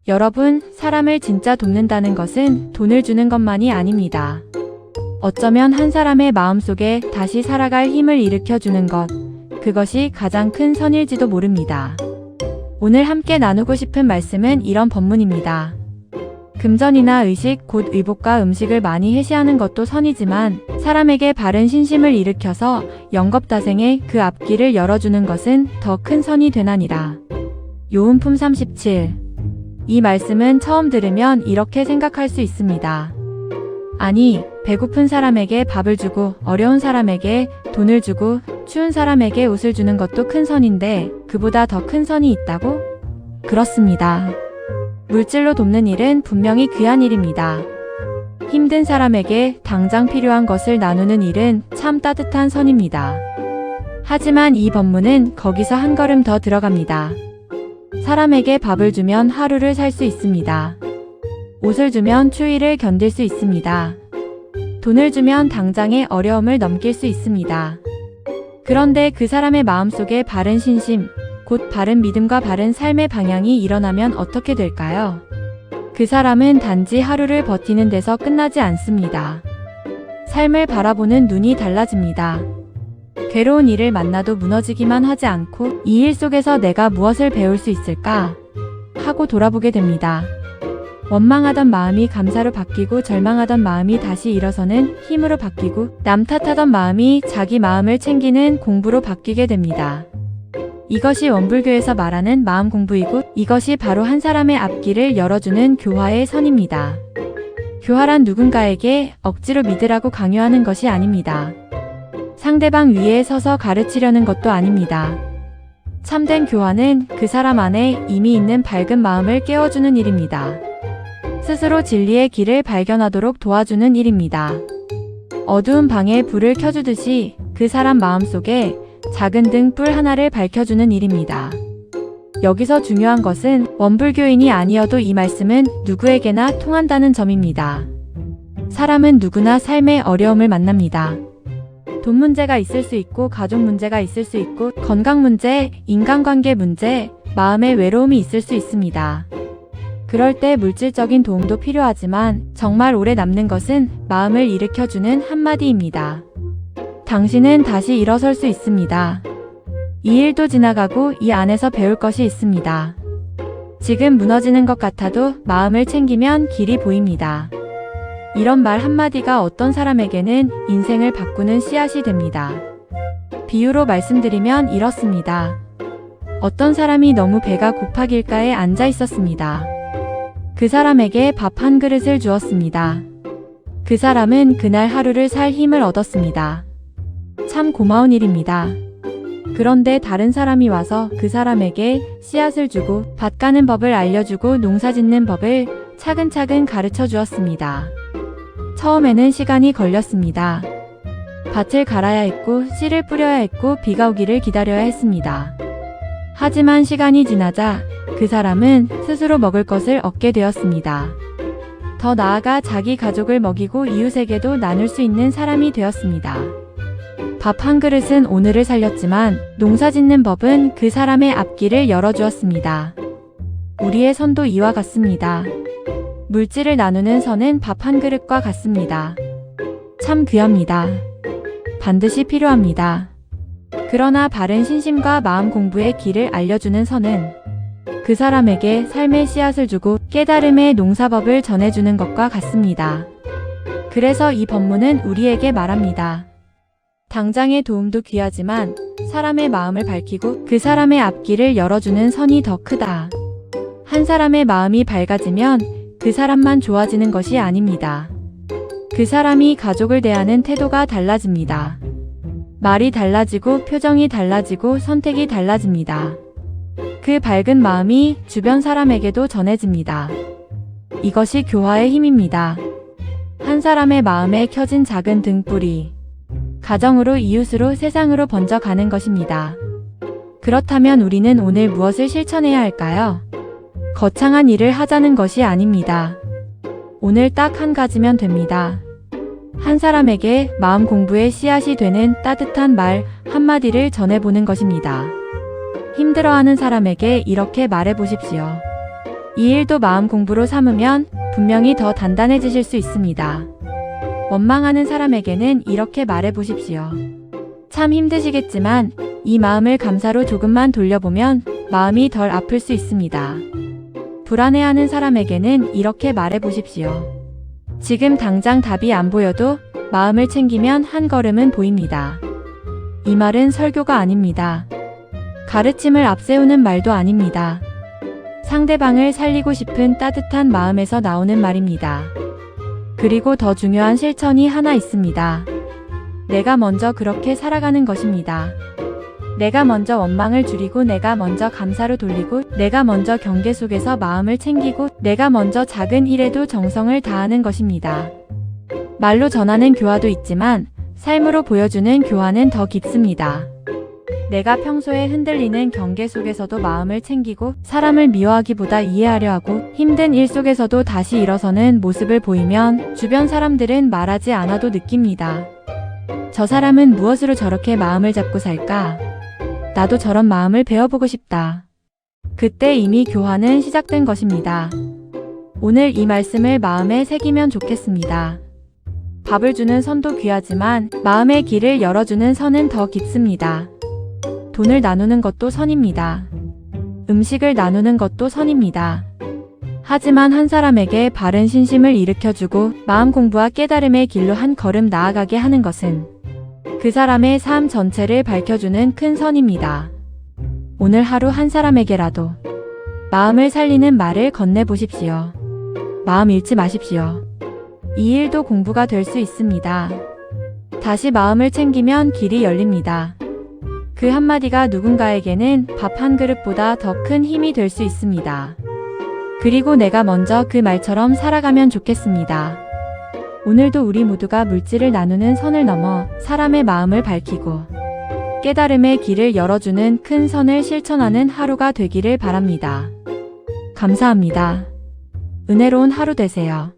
여러분, 사람을 진짜 돕는다는 것은 돈을 주는 것만이 아닙니다. 어쩌면 한 사람의 마음속에 다시 살아갈 힘을 일으켜주는 것, 그것이 가장 큰 선일지도 모릅니다. 오늘 함께 나누고 싶은 말씀은 이런 본문입니다. 금전이나 의식, 곧 의복과 음식을 많이 해시하는 것도 선이지만 사람에게 바른 신심을 일으켜서 영겁다생의 그 앞길을 열어주는 것은 더 큰 선이 되나니라. 요은품 37. 이 말씀은 처음 들으면 이렇게 생각할 수 있습니다. 아니, 배고픈 사람에게 밥을 주고 어려운 사람에게 돈을 주고 추운 사람에게 옷을 주는 것도 큰 선인데 그보다 더 큰 선이 있다고? 그렇습니다. 물질로 돕는 일은 분명히 귀한 일입니다. 힘든 사람에게 당장 필요한 것을 나누는 일은 참 따뜻한 선입니다. 하지만 이 본문은 거기서 한 걸음 더 들어갑니다. 사람에게 밥을 주면 하루를 살 수 있습니다. 옷을 주면 추위를 견딜 수 있습니다. 돈을 주면 당장의 어려움을 넘길 수 있습니다. 그런데 그 사람의 마음속에 바른 신심, 곧 바른 믿음과 바른 삶의 방향이 일어나면 어떻게 될까요? 그 사람은 단지 하루를 버티는 데서 끝나지 않습니다. 삶을 바라보는 눈이 달라집니다. 괴로운 일을 만나도 무너지기만 하지 않고 이 일 속에서 내가 무엇을 배울 수 있을까? 하고 돌아보게 됩니다. 원망하던 마음이 감사로 바뀌고 절망하던 마음이 다시 일어서는 힘으로 바뀌고 남 탓하던 마음이 자기 마음을 챙기는 공부로 바뀌게 됩니다. 이것이 원불교에서 말하는 마음 공부이고 이것이 바로 한 사람의 앞길을 열어주는 교화의 선입니다. 교화란 누군가에게 억지로 믿으라고 강요하는 것이 아닙니다. 상대방 위에 서서 가르치려는 것도 아닙니다. 참된 교화는 그 사람 안에 이미 있는 밝은 마음을 깨워주는 일입니다. 스스로 진리의 길을 발견하도록 도와주는 일입니다. 어두운 방에 불을 켜주듯이 그 사람 마음속에 작은 등불 하나를 밝혀주는 일입니다. 여기서 중요한 것은 원불교인이 아니어도 이 말씀은 누구에게나 통한다는 점입니다. 사람은 누구나 삶의 어려움을 만납니다. 돈 문제가 있을 수 있고 가족 문제가 있을 수 있고 건강 문제, 인간관계 문제, 마음의 외로움이 있을 수 있습니다. 그럴 때 물질적인 도움도 필요하지만 정말 오래 남는 것은 마음을 일으켜주는 한마디입니다. 당신은 다시 일어설 수 있습니다. 이 일도 지나가고 이 안에서 배울 것이 있습니다. 지금 무너지는 것 같아도 마음을 챙기면 길이 보입니다. 이런 말 한마디가 어떤 사람에게는 인생을 바꾸는 씨앗이 됩니다. 비유로 말씀드리면 이렇습니다. 어떤 사람이 너무 배가 고파 길가에 앉아 있었습니다. 그 사람에게 밥 한 그릇을 주었습니다. 그 사람은 그날 하루를 살 힘을 얻었습니다. 참 고마운 일입니다. 그런데 다른 사람이 와서 그 사람에게 씨앗을 주고 밭 가는 법을 알려주고 농사 짓는 법을 차근차근 가르쳐 주었습니다. 처음에는 시간이 걸렸습니다. 밭을 갈아야 했고 씨를 뿌려야 했고 비가 오기를 기다려야 했습니다. 하지만 시간이 지나자 그 사람은 스스로 먹을 것을 얻게 되었습니다. 더 나아가 자기 가족을 먹이고 이웃에게도 나눌 수 있는 사람이 되었습니다. 밥 한 그릇은 오늘을 살렸지만 농사 짓는 법은 그 사람의 앞길을 열어주었습니다. 우리의 선도 이와 같습니다. 물질을 나누는 선은 밥 한 그릇과 같습니다. 참 귀합니다. 반드시 필요합니다. 그러나 바른 신심과 마음 공부의 길을 알려주는 선은 그 사람에게 삶의 씨앗을 주고 깨달음의 농사법을 전해주는 것과 같습니다. 그래서 이 본문은 우리에게 말합니다. 당장의 도움도 귀하지만 사람의 마음을 밝히고 그 사람의 앞길을 열어주는 선이 더 크다. 한 사람의 마음이 밝아지면 그 사람만 좋아지는 것이 아닙니다. 그 사람이 가족을 대하는 태도가 달라집니다. 말이 달라지고 표정이 달라지고 선택이 달라집니다. 그 밝은 마음이 주변 사람에게도 전해집니다. 이것이 교화의 힘입니다. 한 사람의 마음에 켜진 작은 등불이 가정으로 이웃으로 세상으로 번져가는 것입니다. 그렇다면 우리는 오늘 무엇을 실천해야 할까요? 거창한 일을 하자는 것이 아닙니다. 오늘 딱 한 가지면 됩니다. 한 사람에게 마음 공부의 씨앗이 되는 따뜻한 말 한마디를 전해보는 것입니다. 힘들어하는 사람에게 이렇게 말해보십시오. 이 일도 마음 공부로 삼으면 분명히 더 단단해지실 수 있습니다. 원망하는 사람에게는 이렇게 말해 보십시오. 참 힘드시겠지만 이 마음을 감사로 조금만 돌려보면 마음이 덜 아플 수 있습니다. 불안해하는 사람에게는 이렇게 말해 보십시오. 지금 당장 답이 안 보여도 마음을 챙기면 한 걸음은 보입니다. 이 말은 설교가 아닙니다. 가르침을 앞세우는 말도 아닙니다. 상대방을 살리고 싶은 따뜻한 마음에서 나오는 말입니다. 그리고 더 중요한 실천이 하나 있습니다. 내가 먼저 그렇게 살아가는 것입니다. 내가 먼저 원망을 줄이고, 내가 먼저 감사로 돌리고, 내가 먼저 경계 속에서 마음을 챙기고, 내가 먼저 작은 일에도 정성을 다하는 것입니다. 말로 전하는 교화도 있지만 삶으로 보여주는 교화는 더 깊습니다. 내가 평소에 흔들리는 경계 속에서도 마음을 챙기고, 사람을 미워하기보다 이해하려 하고, 힘든 일 속에서도 다시 일어서는 모습을 보이면 주변 사람들은 말하지 않아도 느낍니다. 저 사람은 무엇으로 저렇게 마음을 잡고 살까? 나도 저런 마음을 배워보고 싶다. 그때 이미 교화는 시작된 것입니다. 오늘 이 말씀을 마음에 새기면 좋겠습니다. 밥을 주는 선도 귀하지만 마음의 길을 열어주는 선은 더 깊습니다. 돈을 나누는 것도 선입니다. 음식을 나누는 것도 선입니다. 하지만 한 사람에게 바른 신심을 일으켜주고 마음 공부와 깨달음의 길로 한 걸음 나아가게 하는 것은 그 사람의 삶 전체를 밝혀주는 큰 선입니다. 오늘 하루 한 사람에게라도 마음을 살리는 말을 건네보십시오. 마음 잃지 마십시오. 이 일도 공부가 될 수 있습니다. 다시 마음을 챙기면 길이 열립니다. 그 한마디가 누군가에게는 밥 한 그릇보다 더 큰 힘이 될 수 있습니다. 그리고 내가 먼저 그 말처럼 살아가면 좋겠습니다. 오늘도 우리 모두가 물질을 나누는 선을 넘어 사람의 마음을 밝히고 깨달음의 길을 열어주는 큰 선을 실천하는 하루가 되기를 바랍니다. 감사합니다. 은혜로운 하루 되세요.